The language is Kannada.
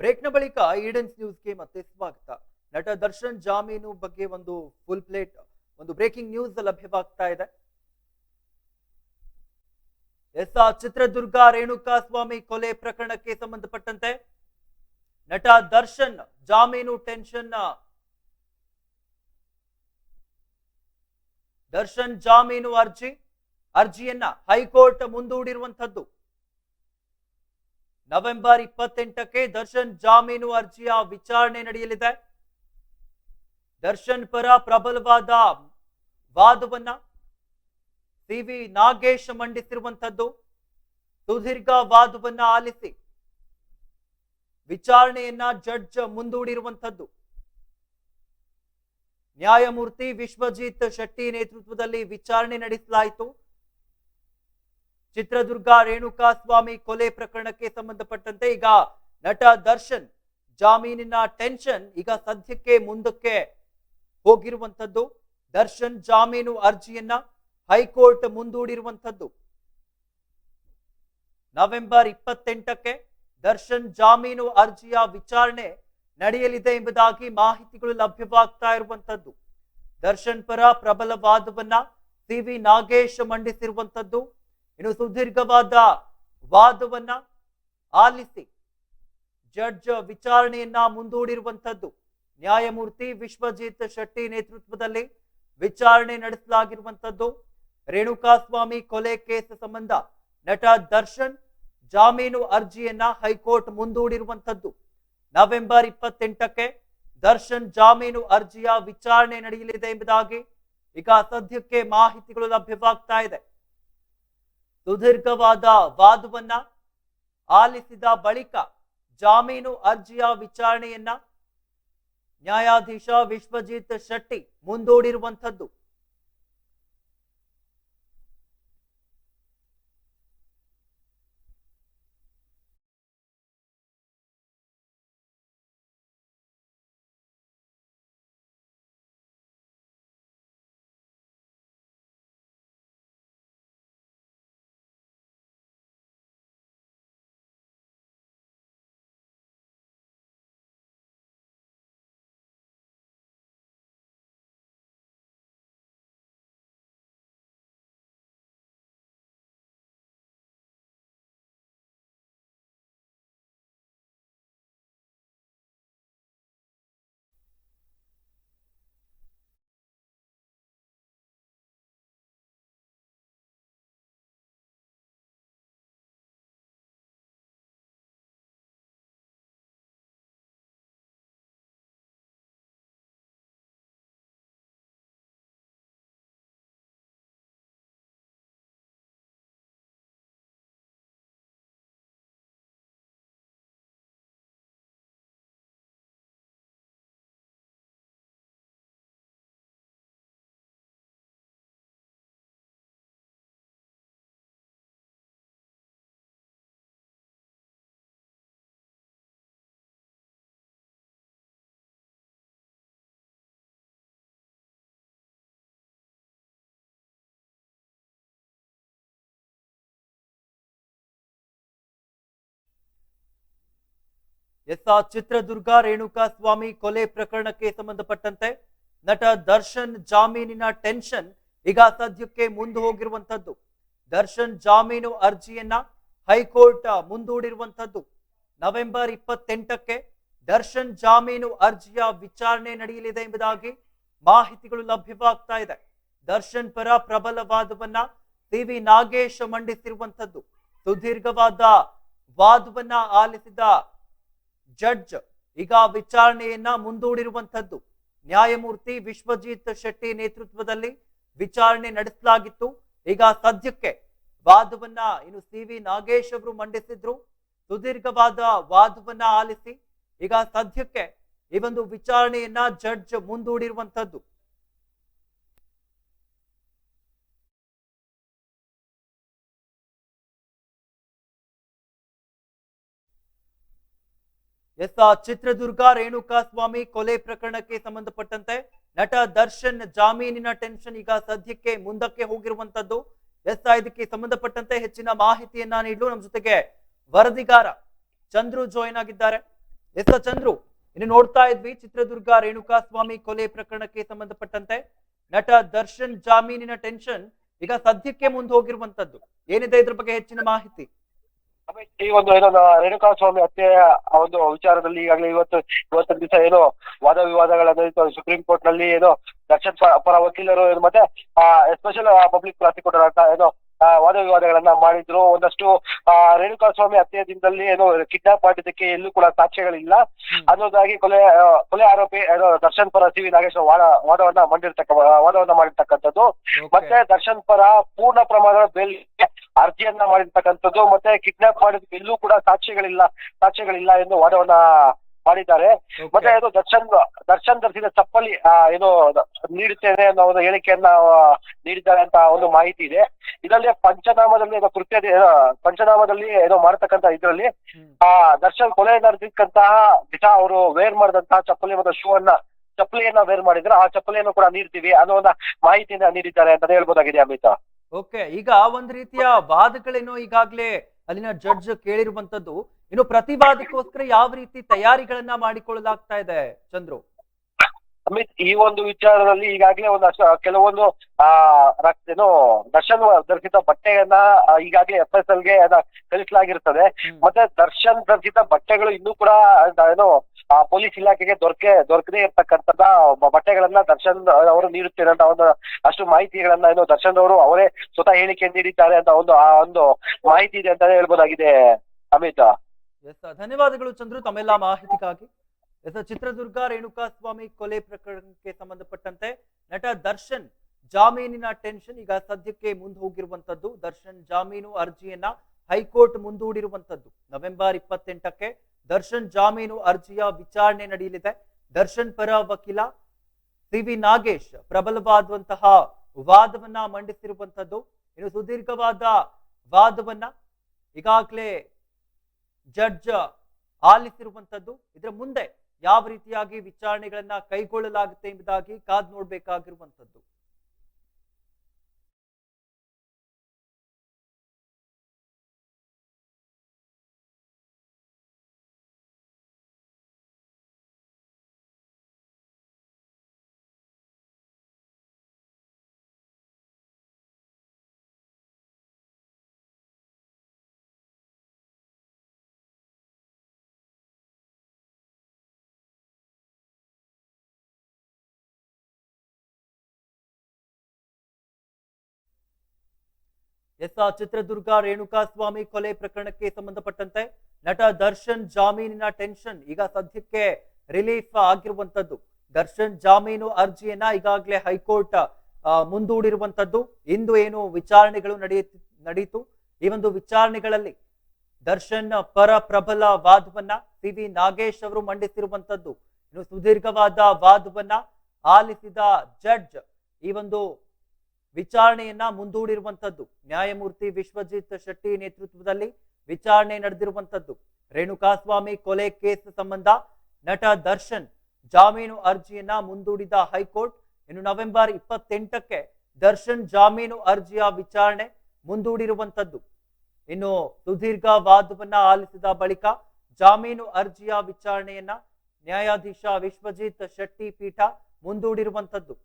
ಬ್ರೇಕ್ನ ಬಳಿಕ ಈಡನ್ಸ್ ನ್ಯೂಸ್ಗೆ ಮತ್ತೆ ಸ್ವಾಗತ. ನಟ ದರ್ಶನ್ ಜಾಮೀನು ಬಗ್ಗೆ ಒಂದು ಫುಲ್ ಪ್ಲೇಟ್ ಒಂದು ಬ್ರೇಕಿಂಗ್ ನ್ಯೂಸ್ ಲಭ್ಯವಾಗ್ತಾ ಇದೆ. ಚಿತ್ರದುರ್ಗ ರೇಣುಕಾಸ್ವಾಮಿ ಕೊಲೆ ಪ್ರಕರಣಕ್ಕೆ ಸಂಬಂಧಪಟ್ಟಂತೆ ನಟ ದರ್ಶನ್ ಜಾಮೀನು ಟೆನ್ಷನ್ ದರ್ಶನ್ ಜಾಮೀನು ಅರ್ಜಿಯನ್ನ ಹೈಕೋರ್ಟ್ ಮುಂದೂಡಿರುವಂತದ್ದು. ನವೆಂಬರ್ 28ಕ್ಕೆ ದರ್ಶನ್ ಜಾಮೀನು ಅರ್ಜಿಯ ವಿಚಾರಣೆ ನಡೆಯಲಿದೆ. ದರ್ಶನ್ ಪರ ಪ್ರಬಲವಾದ ವಾದವನ್ನ ಸಿವಿ ನಾಗೇಶ್ ಮಂಡಿಸಿರುವಂತದ್ದು. ಸುದೀರ್ಘ ವಾದವನ್ನ ಆಲಿಸಿ ವಿಚಾರಣೆಯನ್ನ ಜಡ್ಜ್ ಮುಂದೂಡಿರುವಂತದ್ದು. ನ್ಯಾಯಮೂರ್ತಿ ವಿಶ್ವಜಿತ್ ಶೆಟ್ಟಿ ನೇತೃತ್ವದಲ್ಲಿ ವಿಚಾರಣೆ ನಡೆಸಲಾಯಿತು. ಚಿತ್ರದುರ್ಗ ರೇಣುಕಾಸ್ವಾಮಿ ಕೊಲೆ ಪ್ರಕರಣಕ್ಕೆ ಸಂಬಂಧಪಟ್ಟಂತೆ ಈಗ ನಟ ದರ್ಶನ್ ಜಾಮೀನಿನ ಟೆನ್ಷನ್ ಈಗ ಸದ್ಯಕ್ಕೆ ಮುಂದಕ್ಕೆ ಹೋಗಿರುವಂತದ್ದು. ದರ್ಶನ್ ಜಾಮೀನು ಅರ್ಜಿಯನ್ನ ಹೈಕೋರ್ಟ್ ಮುಂದೂಡಿರುವಂತದ್ದು. ನವೆಂಬರ್ 28ಕ್ಕೆ ದರ್ಶನ್ ಜಾಮೀನು ಅರ್ಜಿಯ ವಿಚಾರಣೆ ನಡೆಯಲಿದೆ ಎಂಬುದಾಗಿ ಮಾಹಿತಿಗಳು ಲಭ್ಯವಾಗ್ತಾ ಇರುವಂತದ್ದು. ದರ್ಶನ್ ಪರ ಪ್ರಬಲ ವಾದವನ್ನ ಸಿವಿ ನಾಗೇಶ್ ಮಂಡಿಸಿರುವಂತದ್ದು. ಇನ್ನು ಸುದೀರ್ಘವಾದ ವಾದವನ್ನ ಆಲಿಸಿ ಜಡ್ಜ್ ವಿಚಾರಣೆಯನ್ನ ಮುಂದೂಡಿರುವಂತದ್ದು. ನ್ಯಾಯಮೂರ್ತಿ ವಿಶ್ವಜಿತ್ ಶೆಟ್ಟಿ ನೇತೃತ್ವದಲ್ಲಿ ವಿಚಾರಣೆ ನಡೆಸಲಾಗಿರುವಂತದ್ದು. ರೇಣುಕಾಸ್ವಾಮಿ ಕೊಲೆ ಕೇಸ್ ಸಂಬಂಧ ನಟ ದರ್ಶನ್ ಜಾಮೀನು ಅರ್ಜಿಯನ್ನ ಹೈಕೋರ್ಟ್ ಮುಂದೂಡಿರುವಂತದ್ದು. ನವೆಂಬರ್ 28ಕ್ಕೆ ದರ್ಶನ್ ಜಾಮೀನು ಅರ್ಜಿಯ ವಿಚಾರಣೆ ನಡೆಯಲಿದೆ ಎಂಬುದಾಗಿ ಈಗ ಸದ್ಯಕ್ಕೆ ಮಾಹಿತಿಗಳು ಲಭ್ಯವಾಗ್ತಾ ಇದೆ. ಸುದೀರ್ಘವಾದ ವಾದವನ್ನ ಆಲಿಸಿದ ಬಳಿಕ ಜಾಮೀನು ಅರ್ಜಿಯ ವಿಚಾರಣೆಯನ್ನ ನ್ಯಾಯಾಧೀಶ ವಿಶ್ವಜಿತ್ ಶೆಟ್ಟಿ ಮುಂದೂಡಿರುವಂತದ್ದು. ಚಿತ್ರದುರ್ಗ ರೇಣುಕಾಸ್ವಾಮಿ ಕೊಲೆ ಪ್ರಕರಣಕ್ಕೆ ಸಂಬಂಧಪಟ್ಟಂತೆ ನಟ ದರ್ಶನ್ ಜಾಮೀನಿನ ಟೆನ್ಷನ್ ಈಗ ಸದ್ಯಕ್ಕೆ ಮುಂದೆ ಹೋಗಿರುವಂತದ್ದು. ದರ್ಶನ್ ಜಾಮೀನು ಅರ್ಜಿಯನ್ನ ಹೈಕೋರ್ಟ್ ಮುಂದೂಡಿರುವಂತದ್ದು. ನವೆಂಬರ್ 28ಕ್ಕೆ ದರ್ಶನ್ ಜಾಮೀನು ಅರ್ಜಿಯ ವಿಚಾರಣೆ ನಡೆಯಲಿದೆ ಎಂಬುದಾಗಿ ಮಾಹಿತಿಗಳು ಲಭ್ಯವಾಗ್ತಾ ಇದೆ. ದರ್ಶನ್ ಪರ ಪ್ರಬಲ ವಾದವನ್ನ ಸಿವಿ ನಾಗೇಶ್ ಮಂಡಿಸಿರುವಂತದ್ದು. ಸುದೀರ್ಘವಾದ ವಾದವನ್ನ ಆಲಿಸಿದ ಜಡ್ಜ್ ಈಗ ವಿಚಾರಣೆಯನ್ನ ಮುಂದೂಡಿರುವಂತದ್ದು. ನ್ಯಾಯಮೂರ್ತಿ ವಿಶ್ವಜಿತ್ ಶೆಟ್ಟಿ ನೇತೃತ್ವದಲ್ಲಿ ವಿಚಾರಣೆ ನಡೆಸಲಾಗಿತ್ತು. ಈಗ ಸದ್ಯಕ್ಕೆ ವಾದವನ್ನ ಇನ್ನು ಸಿವಿ ನಾಗೇಶ್ ಅವರು ಮಂಡಿಸಿದ್ರು. ಸುದೀರ್ಘವಾದ ವಾದವನ್ನ ಆಲಿಸಿ ಈಗ ಸದ್ಯಕ್ಕೆ ಈ ಒಂದು ವಿಚಾರಣೆಯನ್ನ ಜಡ್ಜ್ ಮುಂದೂಡಿರುವಂತದ್ದು. ಚಿತ್ರದುರ್ಗ ರೇಣುಕಾಸ್ವಾಮಿ ಕೊಲೆ ಪ್ರಕರಣಕ್ಕೆ ಸಂಬಂಧಪಟ್ಟಂತೆ ನಟ ದರ್ಶನ್ ಜಾಮೀನಿನ ಟೆನ್ಷನ್ ಈಗ ಸದ್ಯಕ್ಕೆ ಮುಂದಕ್ಕೆ ಹೋಗಿರುವಂತದ್ದು. ಇದಕ್ಕೆ ಸಂಬಂಧಪಟ್ಟಂತೆ ಹೆಚ್ಚಿನ ಮಾಹಿತಿಯನ್ನ ನೀಡಲು ನಮ್ಮ ಜೊತೆಗೆ ವರದಿಗಾರ ಚಂದ್ರು ಜಾಯಿನ್ ಆಗಿದ್ದಾರೆ. ಎಸ್ ಚಂದ್ರು, ಇನ್ನು ನೋಡ್ತಾ ಇದ್ವಿ ಚಿತ್ರದುರ್ಗ ರೇಣುಕಾಸ್ವಾಮಿ ಕೊಲೆ ಪ್ರಕರಣಕ್ಕೆ ಸಂಬಂಧಪಟ್ಟಂತೆ ನಟ ದರ್ಶನ್ ಜಾಮೀನಿನ ಟೆನ್ಷನ್ ಈಗ ಸದ್ಯಕ್ಕೆ ಮುಂದೆ ಹೋಗಿರುವಂತದ್ದು. ಏನಿದೆ ಇದ್ರ ಬಗ್ಗೆ ಹೆಚ್ಚಿನ ಮಾಹಿತಿ? ಈ ಒಂದು ಏನೋ ರೇಣುಕಾಸ್ವಾಮಿ ಹತ್ಯೆ ಒಂದು ವಿಚಾರದಲ್ಲಿ ಈಗಾಗಲೇ ಇವತ್ತಿನ ದಿವಸ ಏನೋ ವಾದ ವಿವಾದಗಳನ್ನ ಸುಪ್ರೀಂ ಕೋರ್ಟ್ ನಲ್ಲಿ ಏನೋ ದರ್ಶನ್ ಪರ ವಕೀಲರು ಮತ್ತೆ ಸ್ಪೆಷಲ್ ಪಬ್ಲಿಕ್ ಪ್ರಾಸಿಕ್ಯೂಟರ್ ಅಂತ ಏನೋ ವಾದ ವಿವಾದಗಳನ್ನ ಮಾಡಿದ್ರು. ಒಂದಷ್ಟು ರೇಣುಕಾಸ್ವಾಮಿ ಹತ್ಯೆ ದಿನದಲ್ಲಿ ಏನೋ ಕಿಡ್ನಾಪ್ ಮಾಡಿದ್ದಕ್ಕೆ ಎಲ್ಲೂ ಕೂಡ ಸಾಕ್ಷ್ಯಗಳಿಲ್ಲ ಅನ್ನೋದಾಗಿ ಕೊಲೆ ಆರೋಪಿ ಏನೋ ದರ್ಶನ್ ಪರ ಸಿ ವಿ ನಾಗೇಶ್ ವಾದವನ್ನ ಮಾಡಿರ್ತಕ್ಕಂಥದ್ದು. ಮತ್ತೆ ದರ್ಶನ್ ಪರ ಪೂರ್ಣ ಪ್ರಮಾಣದ ಬೇಲ್ ಅರ್ಜಿಯನ್ನ ಮಾಡಿರ್ತಕ್ಕಂಥದ್ದು. ಮತ್ತೆ ಕಿಡ್ನಾಪ್ ಮಾಡಿದ ಎಲ್ಲೂ ಕೂಡ ಸಾಕ್ಷ್ಯಗಳಿಲ್ಲ ಎಂದು ವಾದವನ್ನ ಮಾಡಿದ್ದಾರೆ. ಮತ್ತೆ ಇದು ದರ್ಶನ್ ಧರಿಸಿದ ಚಪ್ಪಲಿ ಏನೋ ನೀಡುತ್ತೇನೆ ಅನ್ನೋ ಒಂದು ಹೇಳಿಕೆಯನ್ನ ನೀಡಿದ್ದಾರೆ ಅಂತ ಒಂದು ಮಾಹಿತಿ ಇದೆ. ಇದರಲ್ಲಿ ಪಂಚನಾಮದಲ್ಲಿ ಏನೋ ಮಾಡತಕ್ಕಂತ ಇದರಲ್ಲಿ ದರ್ಶನ್ ಕೊಲೆ ನಡೆದಿಕ್ಕಂತಹ ದಿಟ ಅವರು ವೇರ್ ಮಾಡಿದಂತಹ ಚಪ್ಪಲಿ ಮತ್ತು ಚಪ್ಪಲಿಯನ್ನ ವೇರ್ ಮಾಡಿದ್ರೆ ಆ ಚಪ್ಪಲಿಯನ್ನು ಕೂಡ ನೀಡ್ತೀವಿ ಅನ್ನೋ ಒಂದು ಮಾಹಿತಿಯನ್ನ ನೀಡಿದ್ದಾರೆ ಅಂತ ಹೇಳ್ಬೋದಾಗಿದೆ ಅಮಿತಾ. ಓಕೆ, ಈಗ ಒಂದ್ ರೀತಿಯ ವಾದಗಳೇನೋ ಈಗಾಗ್ಲೇ ಅಲ್ಲಿನ ಜಡ್ಜ್ ಕೇಳಿರುವಂತದ್ದು. ಇನ್ನು ಪ್ರತಿವಾದಕ್ಕೋಸ್ಕರ ಯಾವ ರೀತಿ ತಯಾರಿಗಳನ್ನ ಮಾಡಿಕೊಳ್ಳಲಾಗ್ತಾ ಇದೆ ಚಂದ್ರು? ಅಮಿತ್, ಈ ಒಂದು ವಿಚಾರದಲ್ಲಿ ಈಗಾಗಲೇ ಕೆಲವೊಂದು ಏನು ದರ್ಶನ್ ಧರಿಸಿದ ಬಟ್ಟೆಯನ್ನ ಈಗಾಗಲೇ FSL ಗೆ ಕಳಿಸಲಾಗಿರ್ತದೆ. ಮತ್ತೆ ದರ್ಶನ್ ಧರಿಸಿದ ಬಟ್ಟೆಗಳು ಇನ್ನೂ ಕೂಡ ಏನೋ ಪೊಲೀಸ್ ಇಲಾಖೆಗೆ ದೊರಕದೇ ಇರ್ತಕ್ಕಂಥದ ಬಟ್ಟೆಗಳನ್ನ ದರ್ಶನ್ ಅವರು ನೀಡುತ್ತೇನೆ ಅಂತ ಅಷ್ಟು ಮಾಹಿತಿಗಳನ್ನ ಏನು ದರ್ಶನ್ ಅವರು ಅವರೇ ಸ್ವತಃ ಹೇಳಿಕೆ ನೀಡಿದ್ದಾರೆ ಅಂತ ಒಂದು ಮಾಹಿತಿ ಇದೆ ಅಂತಾನೆ ಹೇಳ್ಬೋದಾಗಿದೆ ಅಮಿತ್. ಎಸ್, ಧನ್ಯವಾದಗಳು ಚಂದ್ರು ತಮ್ಮೆಲ್ಲ ಮಾಹಿತಿಗಾಗಿ. ಚಿತ್ರದುರ್ಗ ರೇಣುಕಾಸ್ವಾಮಿ ಕೊಲೆ ಪ್ರಕರಣಕ್ಕೆ ಸಂಬಂಧಪಟ್ಟಂತೆ ನಟ ದರ್ಶನ್ ಜಾಮೀನಿನ ಟೆನ್ಷನ್ ಈಗ ಸದ್ಯಕ್ಕೆ ಮುಂದೆ ಹೋಗಿರುವಂತದ್ದು. ದರ್ಶನ್ ಜಾಮೀನು ಅರ್ಜಿಯನ್ನ ಹೈಕೋರ್ಟ್ ಮುಂದೂಡಿರುವಂತದ್ದು. ನವೆಂಬರ್ 28ಕ್ಕೆ ದರ್ಶನ್ ಜಾಮೀನು ಅರ್ಜಿಯ ವಿಚಾರಣೆ ನಡೆಯಲಿದೆ. ದರ್ಶನ್ ಪರ ವಕೀಲ ಸಿ ವಿ ನಾಗೇಶ್ ಪ್ರಬಲವಾದಂತಹ ವಾದವನ್ನ ಮಂಡಿಸಿರುವಂತದ್ದು. ಇನ್ನು ಸುದೀರ್ಘವಾದ ವಾದವನ್ನ ಈಗಾಗಲೇ ಜಡ್ಜ್ ಆಲಿಸಿರುವಂತದ್ದು. ಇದರ ಮುಂದೆ ಯಾವ ರೀತಿಯಾಗಿ ವಿಚಾರಣೆಗಳನ್ನ ಕೈಗೊಳ್ಳಲಾಗುತ್ತೆ ಎಂಬುದಾಗಿ ಕಾದ್ ನೋಡ್ಬೇಕಾಗಿರುವಂತದ್ದು. ಎಸ್, ಚಿತ್ರದುರ್ಗ ರೇಣುಕಾಸ್ವಾಮಿ ಕೊಲೆ ಪ್ರಕರಣಕ್ಕೆ ಸಂಬಂಧಪಟ್ಟಂತೆ ನಟ ದರ್ಶನ್ ಜಾಮೀನಿನ ಟೆನ್ಷನ್ ಈಗ ಸದ್ಯಕ್ಕೆ ರಿಲೀಫ್ ಆಗಿರುವಂತದ್ದು. ದರ್ಶನ್ ಜಾಮೀನು ಅರ್ಜಿಯನ್ನ ಈಗಾಗಲೇ ಹೈಕೋರ್ಟ್ ಮುಂದೂಡಿರುವಂತದ್ದು. ಇಂದು ಏನು ವಿಚಾರಣೆಗಳು ನಡೆಯಿತು, ಈ ಒಂದು ವಿಚಾರಣೆಗಳಲ್ಲಿ ದರ್ಶನ್ ಪರ ಪ್ರಬಲ ವಾದವನ್ನ ಸಿ ವಿ ನಾಗೇಶ್ ಅವರು ಮಂಡಿಸಿರುವಂತದ್ದು. ಇನ್ನು ಸುದೀರ್ಘವಾದ ವಾದವನ್ನ ಆಲಿಸಿದ ಜಡ್ಜ್ ಈ ಒಂದು ವಿಚಾರಣೆಯನ್ನ ಮುಂದೂಡಿರುವಂತದ್ದು. ನ್ಯಾಯಮೂರ್ತಿ ವಿಶ್ವಜಿತ್ ಶೆಟ್ಟಿ ನೇತೃತ್ವದಲ್ಲಿ ವಿಚಾರಣೆ ನಡೆದಿರುವಂತದ್ದು. ರೇಣುಕಾಸ್ವಾಮಿ ಕೊಲೆ ಕೇಸ್ ಸಂಬಂಧ ನಟ ದರ್ಶನ್ ಜಾಮೀನು ಅರ್ಜಿಯನ್ನ ಮುಂದೂಡಿದ ಹೈಕೋರ್ಟ್ ಇನ್ನು ನವೆಂಬರ್ 28ಕ್ಕೆ ದರ್ಶನ್ ಜಾಮೀನು ಅರ್ಜಿಯ ವಿಚಾರಣೆ ಮುಂದೂಡಿರುವಂತದ್ದು. ಇನ್ನು ಸುದೀರ್ಘ ವಾದವನ್ನ ಆಲಿಸಿದ ಬಳಿಕ ಜಾಮೀನು ಅರ್ಜಿಯ ವಿಚಾರಣೆಯನ್ನ ನ್ಯಾಯಾಧೀಶ ವಿಶ್ವಜಿತ್ ಶೆಟ್ಟಿ ಪೀಠ ಮುಂದೂಡಿರುವಂತದ್ದು.